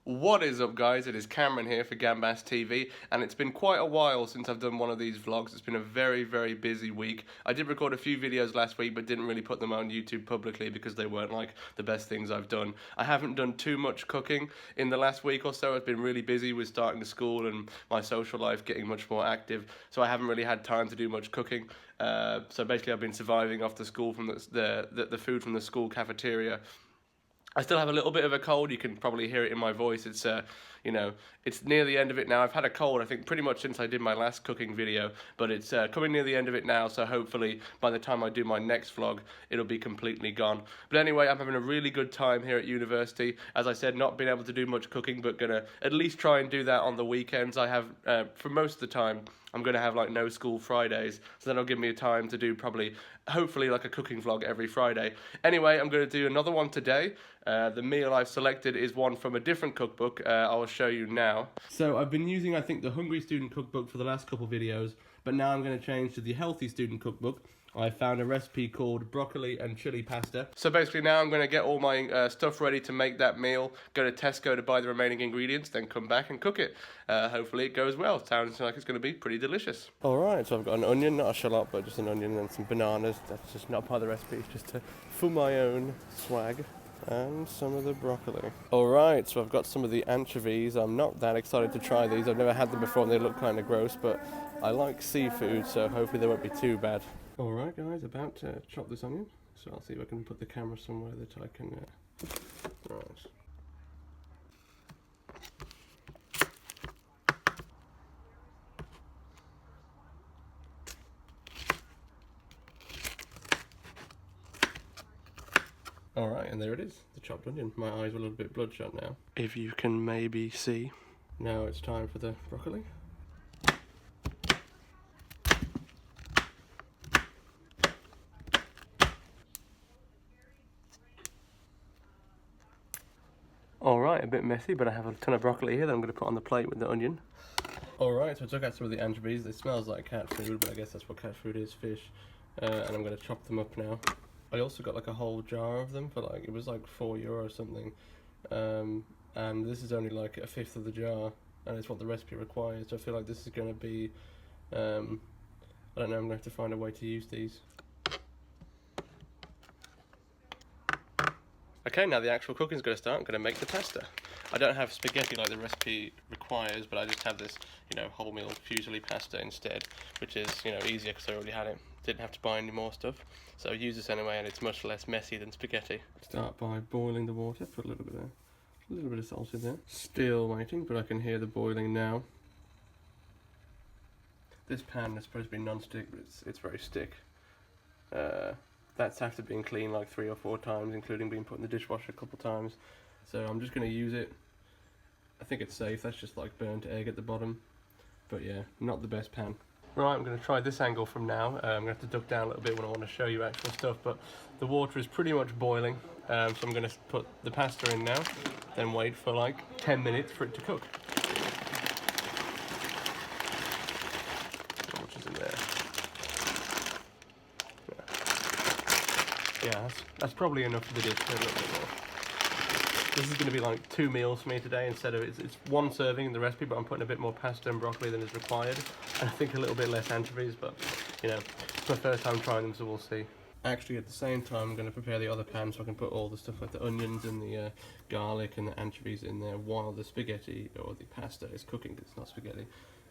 What is up, guys? It is Cameron here for Gambas TV, and it's been quite a while since I've done one of these vlogs. It's been a very, very busy week. I did record a few videos last week, but didn't really put them on YouTube publicly because they weren't like the best things I've done. I haven't done too much cooking in the last week or so. I've been really busy with starting to school and my social life getting much more active, so I haven't really had time to do much cooking. So basically, I've been surviving off the school from the food from the school cafeteria. I still have a little bit of a cold. You can probably hear it in my voice. It's it's near the end of it now. I've had a cold, I think, pretty much since I did my last cooking video, but it's coming near the end of it now, so hopefully by the time I do my next vlog, it'll be completely gone. But anyway, I'm having a really good time here at university. As I said, not being able to do much cooking, but gonna at least try and do that on the weekends. I have, for most of the time, I'm going to have like no school Fridays, so that'll give me a time to do hopefully like a cooking vlog every Friday. Anyway, I'm going to do another one today. The meal I've selected is one from a different cookbook. I'll show you now. So I've been using, I think, the Hungry Student Cookbook for the last couple videos, but now I'm going to change to the Healthy Student Cookbook. I found a recipe called broccoli and chili pasta. So basically now I'm going to get all my stuff ready to make that meal, go to Tesco to buy the remaining ingredients, then come back and cook it. Hopefully it goes well. Sounds like it's going to be pretty delicious. Alright, so I've got an onion, not a shallot, but just an onion, and then some bananas. That's just not part of the recipe, it's just for my own swag. And some of the broccoli. Alright, so I've got some of the anchovies. I'm not that excited to try these. I've never had them before and they look kind of gross, but I like seafood, so hopefully they won't be too bad. Alright guys, about to chop this onion. So I'll see if I can put the camera somewhere that I can... Right. Alright, and there it is, the chopped onion. My eyes are a little bit bloodshot now. If you can maybe see. Now it's time for the broccoli. Alright, a bit messy, but I have a ton of broccoli here that I'm going to put on the plate with the onion. Alright, so I took out some of the anchovies. It smells like cat food, but I guess that's what cat food is, fish. And I'm going to chop them up now. I also got like a whole jar of them for like, it was like €4 or something. And this is only like a fifth of the jar, and it's what the recipe requires. So I feel like this is going to be, I don't know, I'm going to have to find a way to use these. Okay, now the actual cooking is going to start. I'm going to make the pasta. I don't have spaghetti like the recipe requires, but I just have this, wholemeal fusilli pasta instead, which is, easier because I already had it. Didn't have to buy any more stuff. So I use this anyway, and it's much less messy than spaghetti. Start by boiling the water. Put a little bit there. A little bit of salt in there. Still waiting, but I can hear the boiling now. This pan is supposed to be non-stick, but it's very stick. That's after being cleaned like 3 or 4 times, including being put in the dishwasher a couple times. So I'm just going to use it. I think it's safe. That's just like burnt egg at the bottom. But yeah, not the best pan. Right, I'm going to try this angle from now. I'm going to have to duck down a little bit when I want to show you actual stuff, but the water is pretty much boiling. So I'm going to put the pasta in now, then wait for like 10 minutes for it to cook. How much is in there? Yeah, that's probably enough for the dish. A little bit more. This is going to be like 2 meals for me today instead of it's 1 serving in the recipe, but I'm putting a bit more pasta and broccoli than is required, and I think a little bit less anchovies, but it's my first time trying them, so we'll see. Actually, at the same time, I'm going to prepare the other pan so I can put all the stuff like the onions and the garlic and the anchovies in there while the spaghetti or the pasta is cooking, because it's not spaghetti,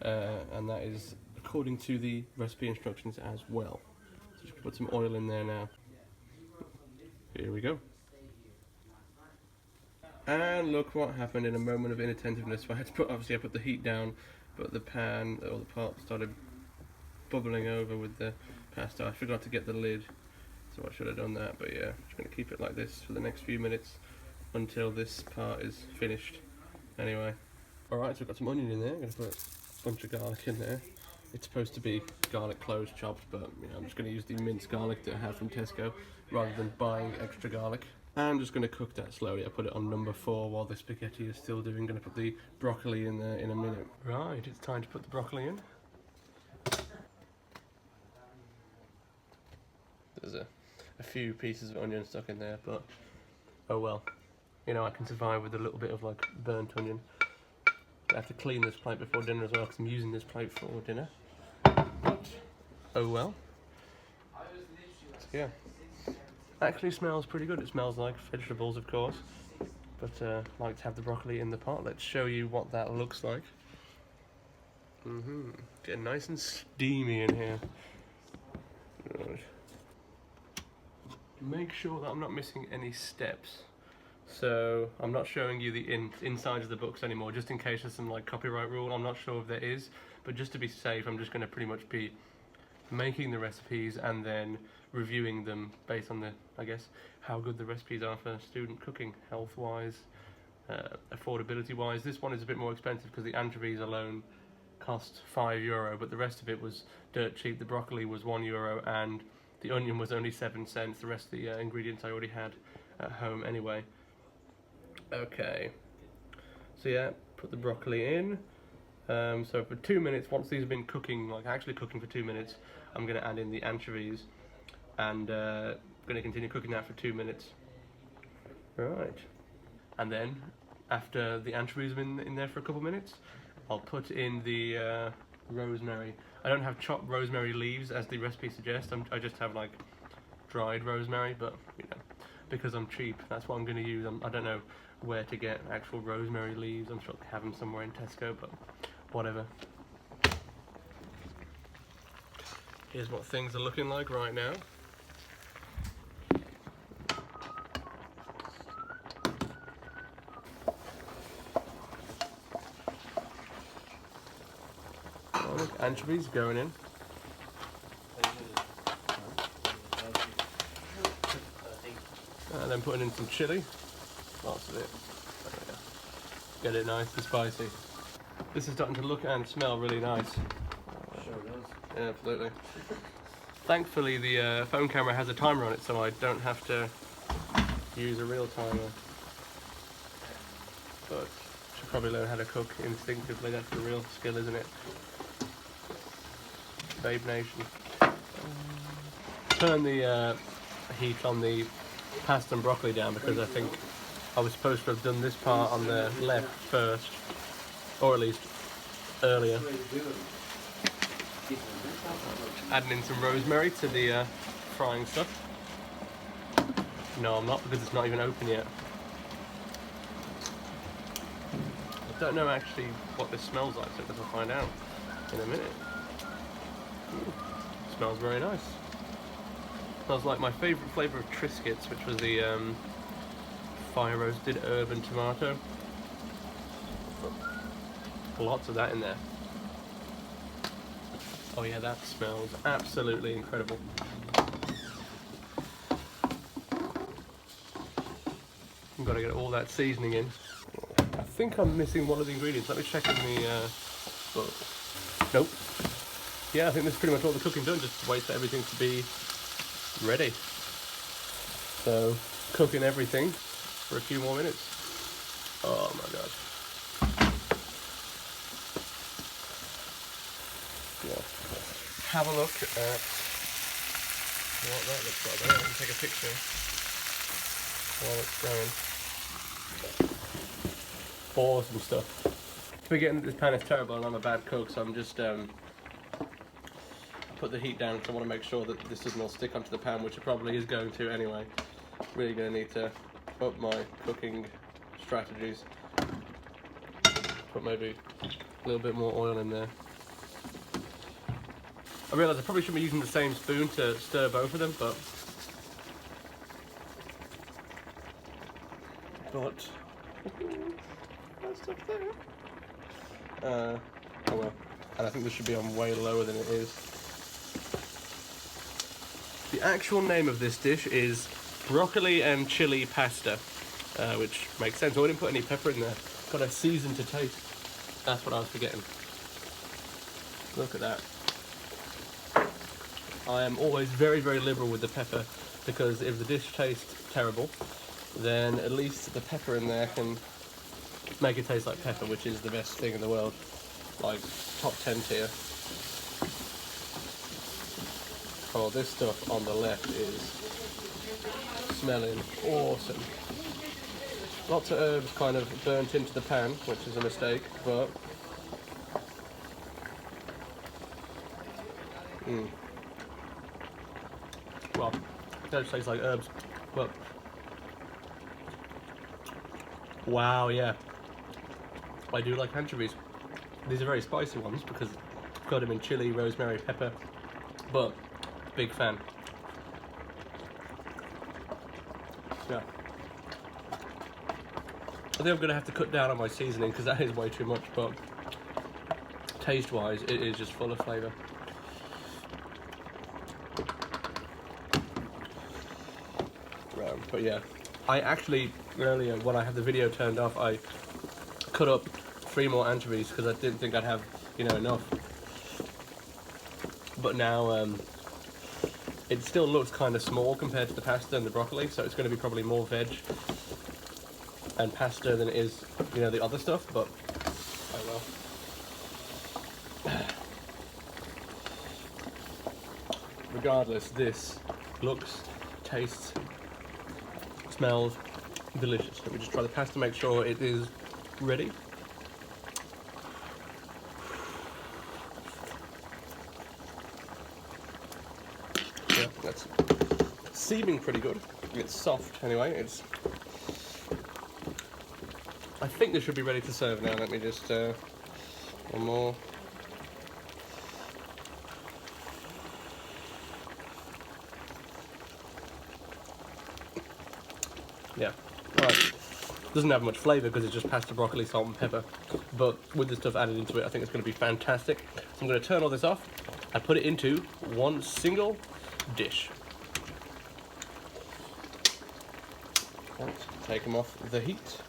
and that is according to the recipe instructions as well. So just put some oil in there now. Here we go. And look what happened in a moment of inattentiveness. I had to obviously I put the heat down, but the pan or the pot started bubbling over with the pasta. I forgot to get the lid, so I should have done that, but yeah, I'm just going to keep it like this for the next few minutes until this part is finished. Anyway. Alright, so I've got some onion in there. I'm going to put a bunch of garlic in there. It's supposed to be garlic cloves chopped, but I'm just going to use the minced garlic that I have from Tesco rather than buying extra garlic. I'm just going to cook that slowly. I put it on number 4 while the spaghetti is still doing. Going to put the broccoli in there in a minute. Right, it's time to put the broccoli in. There's a few pieces of onion stuck in there, but oh well. you know, I can survive with a little bit of like burnt onion. I have to clean this plate before dinner as well because I'm using this plate for dinner. But, oh well. So, yeah. Actually smells pretty good. It smells like vegetables, of course. But I like to have the broccoli in the pot. Let's show you what that looks like. Getting nice and steamy in here. Right. Make sure that I'm not missing any steps. So I'm not showing you the insides of the books anymore, just in case there's some like copyright rule. I'm not sure if there is, but just to be safe, I'm just going to pretty much be making the recipes and then reviewing them based on the, I guess, how good the recipes are for student cooking, health-wise, affordability-wise. This one is a bit more expensive because the anchovies alone cost €5, but the rest of it was dirt cheap. The broccoli was €1 and the onion was only 7 cents. The rest of the ingredients I already had at home anyway. Okay, so yeah, put the broccoli in. So for 2 minutes, once these have been cooking, like actually cooking for 2 minutes, I'm going to add in the anchovies and going to continue cooking that for 2 minutes. Right, and then after the anchovies have been in there for a couple minutes, I'll put in the rosemary. I don't have chopped rosemary leaves as the recipe suggests. I just have like dried rosemary, but you know, because I'm cheap, that's what I'm going to use. I don't know where to get actual rosemary leaves. I'm sure they have them somewhere in Tesco, but whatever. Here's what things are looking like right now. Oh, look, anchovies going in. And then putting in some chili. Lots of it. Get it nice and spicy. This is starting to look and smell really nice. Sure does. Yeah, absolutely. Thankfully the phone camera has a timer on it, so I don't have to use a real timer. But should probably learn how to cook instinctively. That's the real skill, isn't it? Babe Nation. Turn the heat on the pasta and broccoli down because I think I was supposed to have done this part on the left first, or at least earlier. Adding in some rosemary to the frying stuff. No, I'm not, because it's not even open yet. I don't know actually what this smells like, so we'll find out in a minute. Ooh, smells very nice. Smells like my favourite flavour of Triscuits, which was the fire roasted herb and tomato. Lots of that in there. Oh yeah, that smells absolutely incredible. I've got to get all that seasoning in. I think I'm missing one of the ingredients. Let me check in the book. Nope. Yeah, I think this is pretty much all the cooking done. Just wait for everything to be ready. So, cooking everything for a few more minutes. Oh my god. Yeah. Have a look at what that looks like. I'm going to take a picture while it's going. Awesome stuff. Forgetting that this pan is terrible and I'm a bad cook, so I'm just put the heat down because I want to make sure that this doesn't all stick onto the pan, which it probably is going to anyway. Really going to need to up my cooking strategies. Put maybe a little bit more oil in there. I realise I probably shouldn't be using the same spoon to stir both of them, but that's up there. Oh well. And I think this should be on way lower than it is. The actual name of this dish is broccoli and chili pasta, which makes sense. I didn't put any pepper in there. Got a season to taste. That's what I was forgetting. Look at that. I am always very, very liberal with the pepper because if the dish tastes terrible, then at least the pepper in there can make it taste like pepper, which is the best thing in the world. Like top 10 tier. Oh, this stuff on the left is smelling awesome. Lots of herbs kind of burnt into the pan, which is a mistake, but well, it does taste like herbs, but wow, yeah, I do like anchovies. These are very spicy ones because I've got them in chili, rosemary, pepper, but big fan. Yeah. I think I'm going to have to cut down on my seasoning because that is way too much, but taste-wise, it is just full of flavour. But yeah, I actually, earlier when I had the video turned off, I cut up 3 more anchovies because I didn't think I'd have, you know, enough. But now, it still looks kind of small compared to the pasta and the broccoli, so it's going to be probably more veg and pasta than it is, you know, the other stuff, but oh well. Regardless, this looks, tastes, smells delicious. Let me just try the pasta, make sure it is ready. Yeah, that's seeming pretty good. It's soft anyway. It's. I think this should be ready to serve now. Let me just one more. Yeah, right. Doesn't have much flavour because it's just pasta, broccoli, salt and pepper. But with the stuff added into it, I think it's going to be fantastic. So I'm going to turn all this off and put it into one single dish. Let's take them off the heat.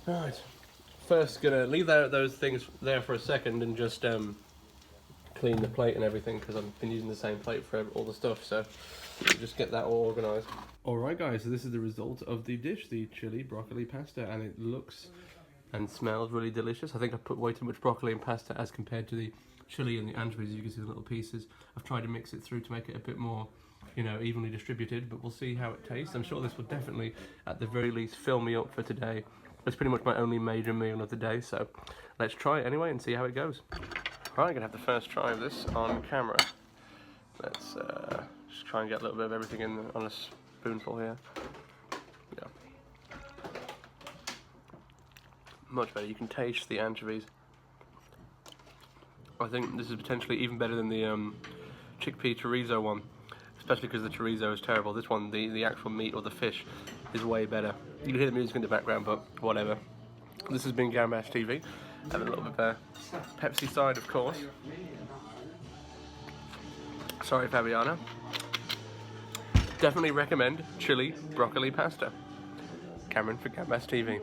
Right. First, going to leave those things there for a second and just clean the plate and everything because I've been using the same plate for all the stuff. So just get that all organised. Alright guys, so this is the result of the dish, the chili broccoli pasta, and it looks and smells really delicious. I think I put way too much broccoli and pasta as compared to the chili and the anchovies. You can see the little pieces. I've tried to mix it through to make it a bit more, you know, evenly distributed, but we'll see how it tastes. I'm sure this will definitely, at the very least, fill me up for today. It's pretty much my only major meal of the day, so let's try it anyway and see how it goes. Alright, I'm gonna have the first try of this on camera. Let's just try and get a little bit of everything in on a spoonful here. Yeah. Much better. You can taste the anchovies. I think this is potentially even better than the chickpea chorizo one, especially because the chorizo is terrible. This one, the actual meat or the fish, is way better. You can hear the music in the background, but whatever. This has been Gambas TV. Have a little bit of Pepsi side, of course. Sorry, Fabiana. Definitely recommend chili broccoli pasta. Cameron for Gambas TV.